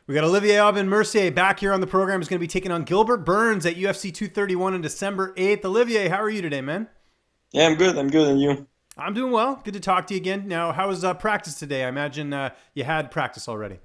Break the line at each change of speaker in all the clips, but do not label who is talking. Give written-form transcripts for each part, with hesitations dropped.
We got Olivier Aubin-Mercier back here on the program. He's going to be taking on Gilbert Burns at UFC 231 on December 8th. Olivier, how are you today, man?
Yeah, I'm good. I'm good. And you?
I'm doing well. Good to talk to you again. Now, how was practice today? I imagine you had practice already.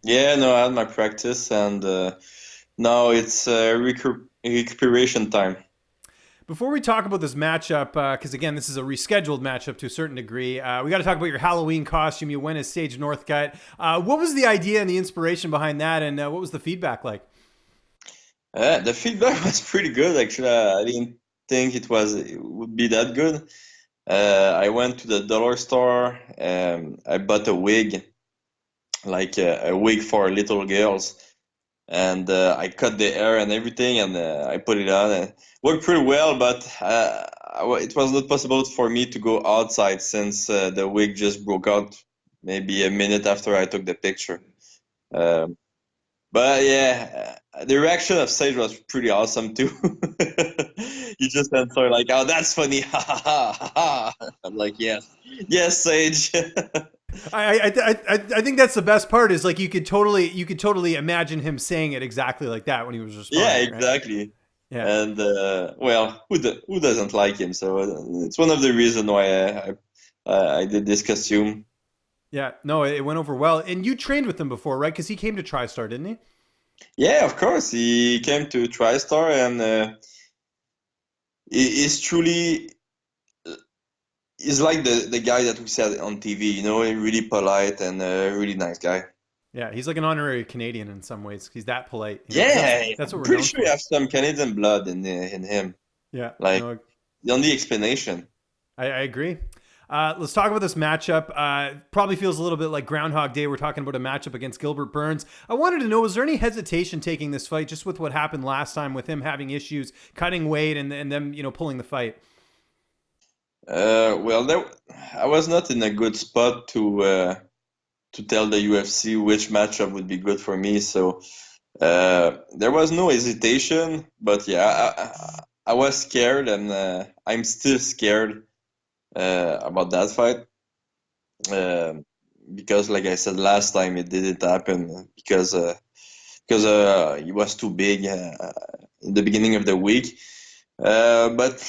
Yeah, no, I had my practice, and now it's recuperation time.
Before we talk about this matchup, because again, this is a rescheduled matchup to a certain degree, we got to talk about your Halloween costume. You went as Sage Northcutt. What was the idea and the inspiration behind that, and what was the feedback like?
The feedback was pretty good, actually. I didn't think it would be that good. I went to the dollar store. I bought a wig, like a wig for little girls, and I cut the hair and everything, and I put it on. And worked pretty well, but it was not possible for me to go outside since the wig just broke out maybe a minute after I took the picture. Um, but yeah, the reaction of Sage was pretty awesome too. He just answered like, "Oh, that's funny!" Ha ha ha ha ha. I'm like, "Yes, yes, Sage."
I think that's the best part is like you could totally imagine him saying it exactly like that when he was
Yeah,
responding, right?
exactly.
Yeah.
And well, who doesn't like him? So it's one of the reasons why I did this costume.
Yeah, no, it went over well. And you trained with him before, right? Because he came to TriStar, didn't he?
Yeah, of course. He came to TriStar, and he's truly he's like the guy that we said on TV. You know, a really polite and a really nice guy.
Yeah, he's like an honorary Canadian in some ways. He's that polite, because
Yeah,
that's what
I'm
we're
pretty
known
sure you
for.
have some Canadian blood in him.
Yeah,
Like
no,
the only explanation.
I agree. Let's talk about this matchup. Probably feels a little bit like Groundhog Day. We're talking about a matchup against Gilbert Burns. I wanted to know, was there any hesitation taking this fight just with what happened last time with him having issues cutting weight and them, pulling the fight?
Well, I was not in a good spot to tell the UFC which matchup would be good for me. So there was no hesitation, but yeah, I was scared, and I'm still scared about that fight. Um because, like I said last time, it didn't happen because he was too big in the beginning of the week. But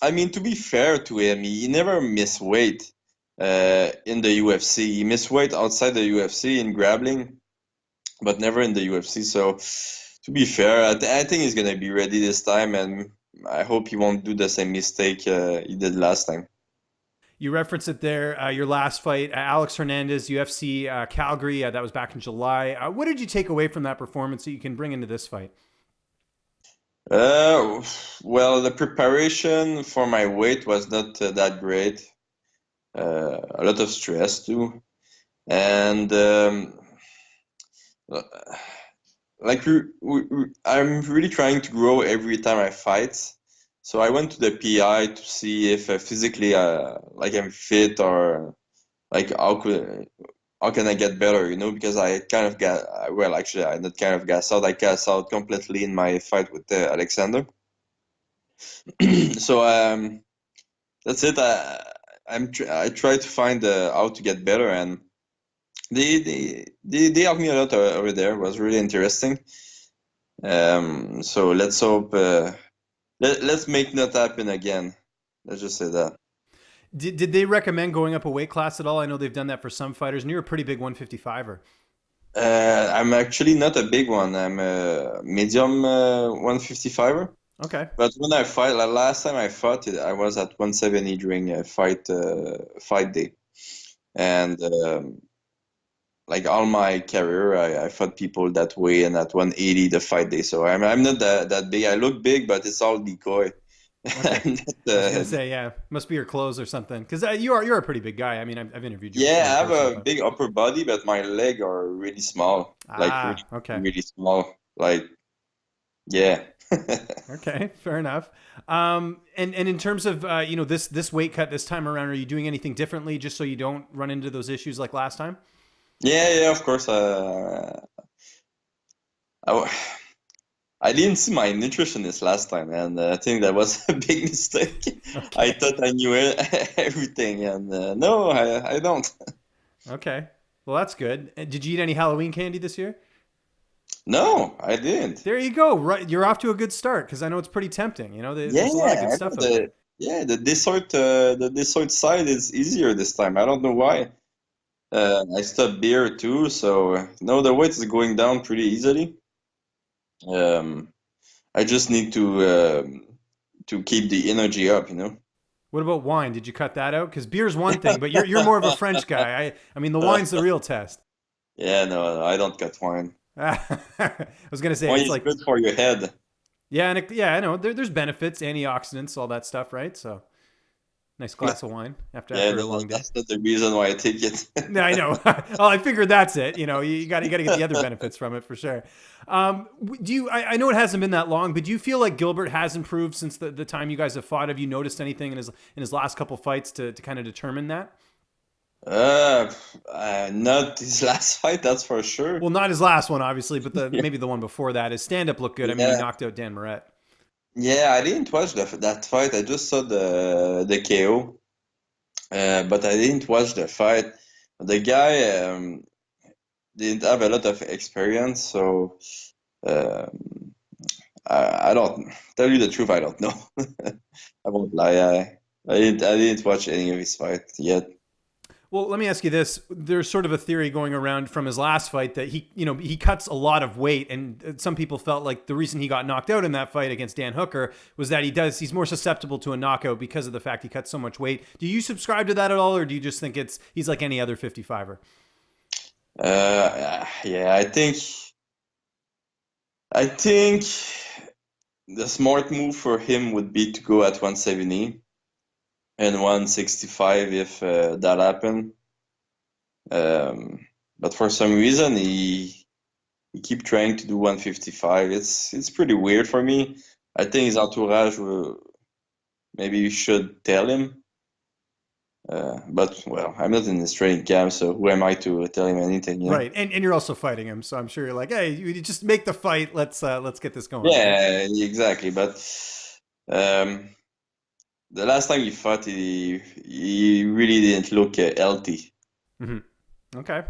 I mean, to be fair to him, he never missed weight in the UFC. He missed weight outside the UFC in grappling, but never in the UFC. So, to be fair, I think he's gonna be ready this time, and I hope he won't do the same mistake he did last time.
You referenced it there. Your last fight, Alex Hernandez, UFC Calgary. That was back in July. What did you take away from that performance that you can bring into this fight?
Uh, well, the preparation for my weight was not that great. A lot of stress too, and like I'm really trying to grow every time I fight. So I went to the PI to see if physically, like I'm fit, or like how can I get better, because I kind of got, well, actually, I not kind of gas out. I gas out completely in my fight with Alexander. So that's it. I try to find how to get better, and they helped me a lot over there. It was really interesting. So let's hope let's make that happen again. Let's just say that.
Did they recommend going up a weight class at all? I know they've done that for some fighters, and you're a pretty big 155er.
I'm actually not a big one. I'm a medium 155er.
Okay.
But when I fight, like last time I fought it, I was at 170 during a fight day, and like all my career, I fought people that weigh in at 180 the fight day. So I'm not that big. I look big, but it's all decoy.
Okay.
I'm not,
I was gonna say, yeah, must be your clothes or something. Because you're a pretty big guy. I mean, I've interviewed you before
yeah,
in
I have
person,
a
but
big upper body, but my leg are really small, like really,
okay,
really small. Like, yeah.
okay, fair enough. And in terms of this weight cut this time around, are you doing anything differently just so you don't run into those issues like last time?
Yeah, yeah, of course. I, I didn't see my nutritionist last time, and I think that was a big mistake. I
Okay,
thought I knew everything, and no, I don't.
okay. Well, that's good. And did you eat any Halloween candy this year?
No, I didn't.
There you go. Right, you're off to a good start because I know it's pretty tempting. You know,
Yeah,
there's a lot of good
I know
stuff out there.
the dessert side is easier this time. I don't know why. I stopped beer too, so no, the weight is going down pretty easily. Um, I just need to keep the energy up, you know.
What about wine? Did you cut that out? Because beer's one thing, but you're more of a French guy. I mean, the wine's the real test.
Yeah, no, I don't cut wine.
I was gonna say
Wine
it's
is
like
good for your head.
yeah, yeah, I know. There's benefits, antioxidants, all that stuff, right? So nice glass of wine after
Yeah,
a
no,
long day.
that's not the reason why I take it.
Yeah, I know. Oh, I figured that's it. You know, you got to get the other benefits from it for sure. Do you? I know it hasn't been that long, but do you feel like Gilbert has improved since the time you guys have fought? Have you noticed anything in his last couple fights to kind of determine that?
Uh, Not his last fight, that's for sure.
Well, not his last one, obviously, but maybe the one before that. His stand up looked good. I mean, he
Yeah,
knocked out Dan Moret.
yeah, I didn't watch that fight. I just saw the KO, but I didn't watch the fight. The guy didn't have a lot of experience, so I don't tell you the truth. I don't know. I won't lie. I didn't watch any of his fight yet.
Well, let me ask you this. There's sort of a theory going around from his last fight that he cuts a lot of weight, and some people felt like the reason he got knocked out in that fight against Dan Hooker was that he's more susceptible to a knockout because of the fact he cuts so much weight. Do you subscribe to that at all, or do you just think he's like any other 55er?
Yeah, I think the smart move for him would be to go at 170 and 165 if that happened. But for some reason he keep trying to do 155. It's pretty weird for me. I think his entourage will maybe you should tell him. But well, I'm not in his training camp, so who am I to tell him anything, you know?
Right, and you're also fighting him, so I'm sure you're like, hey, you just make the fight. Let's get this going, right?
Yeah, exactly. But um, the last time he fought, he really didn't look healthy.
Hmm. Okay.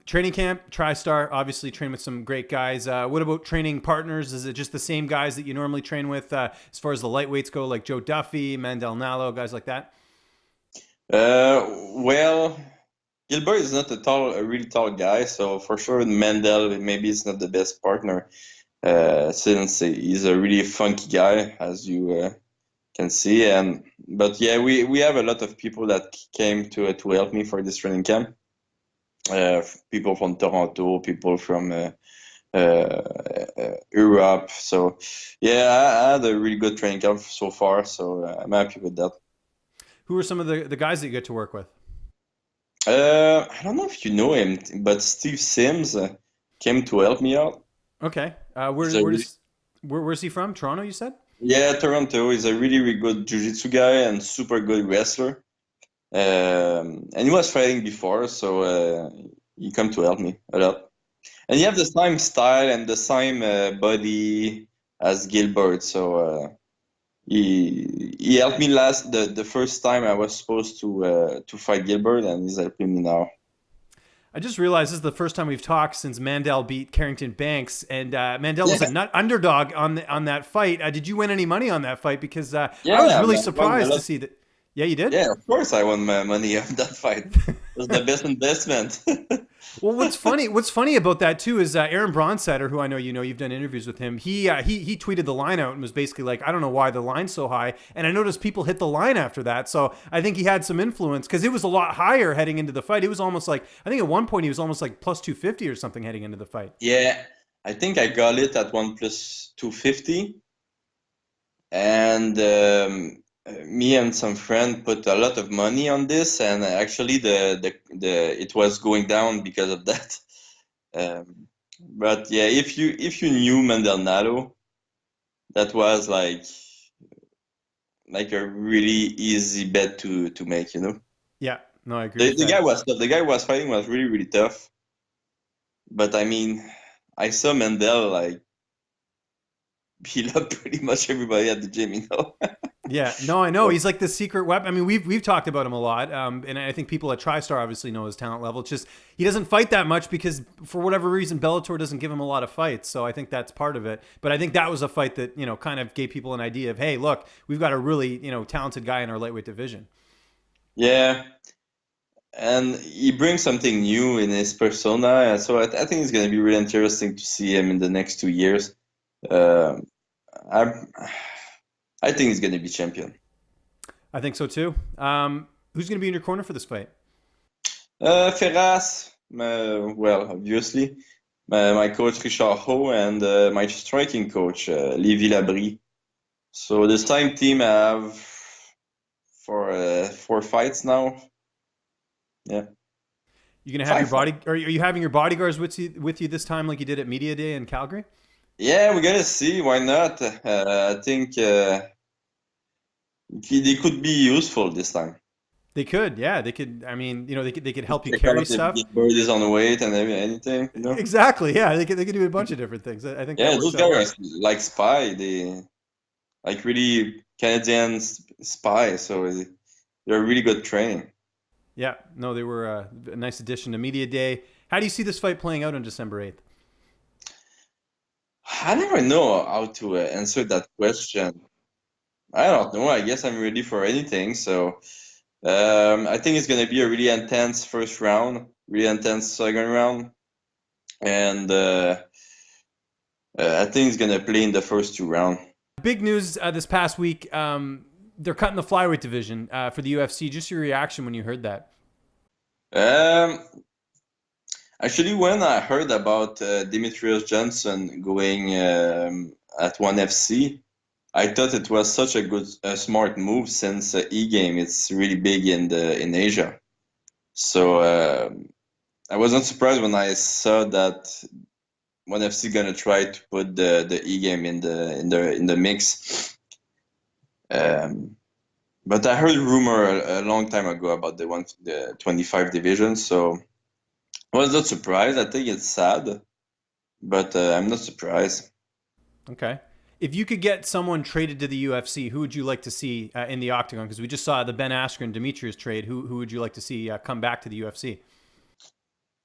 Training camp, TriStar, obviously train with some great guys. What about training partners? Is it just the same guys that you normally train with as far as the lightweights go, like Joe Duffy, Mandel Nallo, guys like that?
Well, Gilbert is not a really tall guy, so for sure Mendel maybe is not the best partner, since he's a really funky guy, as you can see. And but yeah, we have a lot of people that came to help me for this training camp. People from Toronto, people from Europe. So yeah, I had a really good training camp so far, so I'm happy with that.
Who are some of the guys that you get to work with?
I don't know if you know him, but Steve Sims came to help me out.
Okay.
He's a really,
Where's he from? Toronto, you said?
yeah, Toronto. He's a really, really good jiu-jitsu guy and super good wrestler. And he was fighting before, so he come to help me a lot. And he have the same style and the same body as Gilbert, so he helped me the first time I was supposed to fight Gilbert, and he's helping me now.
I just realized this is the first time we've talked since Mandel beat Carrington Banks, and Mandel was a
Yeah,
nut underdog on that fight. Did you win any money on that fight? Because I was
yeah,
really
I won a
surprised to
lot.
see that. Yeah, you did.
Yeah, of course I won my money on that fight. It was the best investment.
Well, what's funny about that too is Aaron Bronstetter, who I know you've done interviews with him. He tweeted the line out and was basically like, I don't know why the line's so high, and I noticed people hit the line after that. So I think he had some influence because it was a lot higher heading into the fight. It was almost like I think at one point he was almost like plus 250 or something heading into the fight.
Yeah, I think I got it at 1 plus 250, and me and some friend put a lot of money on this, and actually the it was going down because of that. But yeah, if you knew Maldonado, that was like a really easy bet to make, you know.
Yeah, no, I agree
The,
with
the guy
that.
was tough. The guy was fighting was really, really tough. But I mean, I saw Mendel like beat up pretty much everybody at the gym, you know.
Yeah, no, I know. He's like the secret weapon. I mean, we've talked about him a lot, and I think people at TriStar obviously know his talent level. It's just he doesn't fight that much because for whatever reason, Bellator doesn't give him a lot of fights. So I think that's part of it. But I think that was a fight that kind of gave people an idea of, hey, look, we've got a really talented guy in our lightweight division.
Yeah, and he brings something new in his persona. And so I think it's going to be really interesting to see him in the next 2 years. Um I I think he's going to be champion.
I think so too. Who's going to be in your corner for this fight?
Ferraz, well, obviously, my coach Richard Ho and my striking coach Lévi Labrie. So this time team I have for 4 fights now. Yeah,
You going to have your
five.
body? Are you having your bodyguards with you this time, like you did at Media Day in Calgary?
Yeah, we're gonna see. Why not? I think they could be useful this time.
They could, yeah, they could. I mean, they could help you
Check
carry
out if
stuff.
Gilbert is on weight and anything, you know.
Exactly, yeah, they could do a bunch of different things. I think that
Yeah,
works
those
out well.
guys are like spy. They like really Canadian spy. So they're really good training.
Yeah, no, they were a nice addition to Media Day. How do you see this fight playing out on December 8th?
I never know how to answer that question. I don't know. I guess I'm ready for anything. So I think it's gonna be a really intense first round, really intense second round, and I think it's gonna play in the first 2 rounds.
Big news this past week. They're cutting the flyweight division for the UFC. Just your reaction when you heard that?
Um, Actually, when I heard about Demetrius Johnson going at ONE FC, I thought it was such a smart move since e-game it's really big in Asia. So I wasn't surprised when I saw that ONE FC gonna try to put the e-game in the mix. Um, but I heard rumor a long time ago about the 25 division, so I was not surprised. I think it's sad, but I'm not surprised.
Okay. If you could get someone traded to the UFC, who would you like to see in the octagon? Because we just saw the Ben Askren Demetrius trade. Who would you like to see come back to the UFC?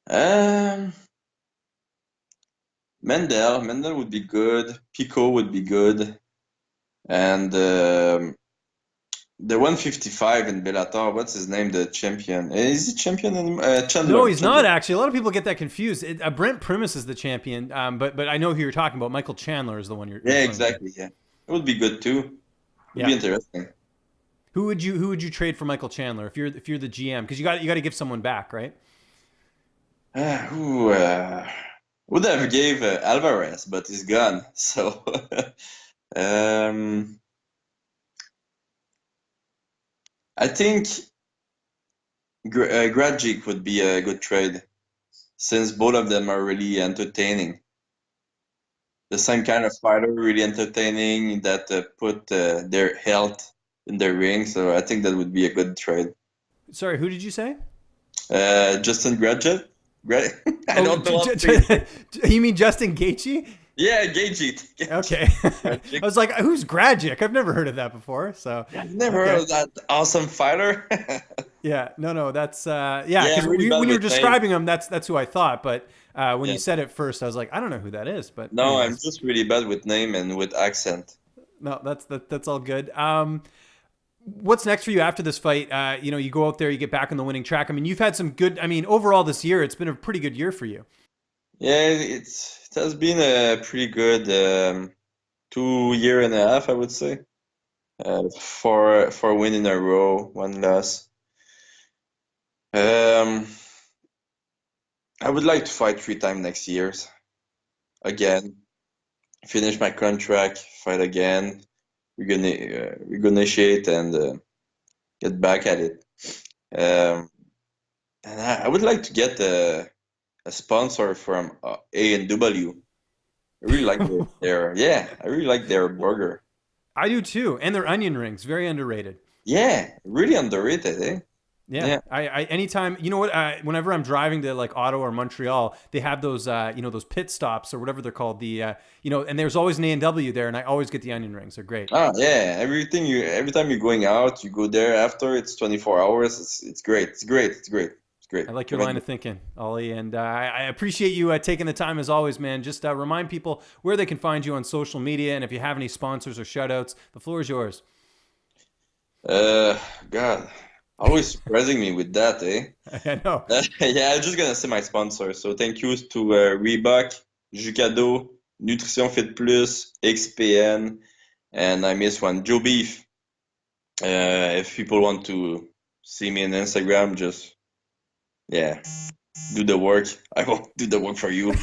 Um, Mendel would be good. Pico would be good, and the 155 in Bellator. What's his name? The champion. Is he champion anymore?
No,
Chandler.
he's not actually. A lot of people get that confused. Brent Primus is the champion, but I know who you're talking about. Michael Chandler is the one you're
Yeah,
referring to.
exactly. Yeah, it would be good too. It would
Yeah.
be interesting.
Who would you trade for Michael Chandler if you're the GM? Because you got to give someone back, right?
Who would have gave Alvarez, but he's gone. So um, I think Grajic would be a good trade since both of them are really entertaining. The same kind of fighter, really entertaining that put their health in their ring. So I think that would be a good trade.
Sorry, who did you say?
Justin Grajic. I
Oh,
don't know. How to say it.
you mean Justin Gaethje?
Yeah, Gagey.
Okay. I was like, who's Grajic? I've never heard of that before. So
Never heard of that awesome fighter.
yeah, no, that's yeah.
Yeah,
Because
I'm really bad
when you were
with names.
describing him, that's who I thought. But when
Yeah.
you said it first, I was like, I don't know who that is. But
No, I'm
anyways.
just really bad with name and with accent.
No, that's all good. What's next for you after this fight? You go out there, you get back on the winning track. I mean, you've had some good. I mean, overall this year, it's been a pretty good year for you.
Yeah, it has been a pretty good 2 year and a half, I would say. For win in a row, one loss. Um, I would like to fight 3 times next year again. Finish my contract, fight again, renegotiate, and get back at it. Um, and I would like to get a sponsor from A&W. I really like I really like their burger.
I do too, and their onion rings, very underrated.
Yeah, really underrated, eh?
Yeah,
Yeah.
I anytime, you know what, whenever I'm driving to like Ottawa or Montreal, they have those those pit stops or whatever they're called, and there's always an A&W there, and I always get the onion rings. They're great.
Ah, yeah. Every time you're going out, you go there after. It's 24 hours. It's great. It's great. It's great. It's great.
I like your line
Recommend
of thinking, Ollie, and I appreciate you taking the time as always, man. Just remind people where they can find you on social media, and if you have any sponsors or shout outs, the floor is yours.
God, always surprising me with that, eh?
I know.
Yeah, I'm just gonna say my sponsor. So thank you to Reebok, Jucado, Nutrition Fit Plus, XPN, and I missed one, Joe Beef. If people want to see me on Instagram, just yeah, do the work. I won't do the work for you.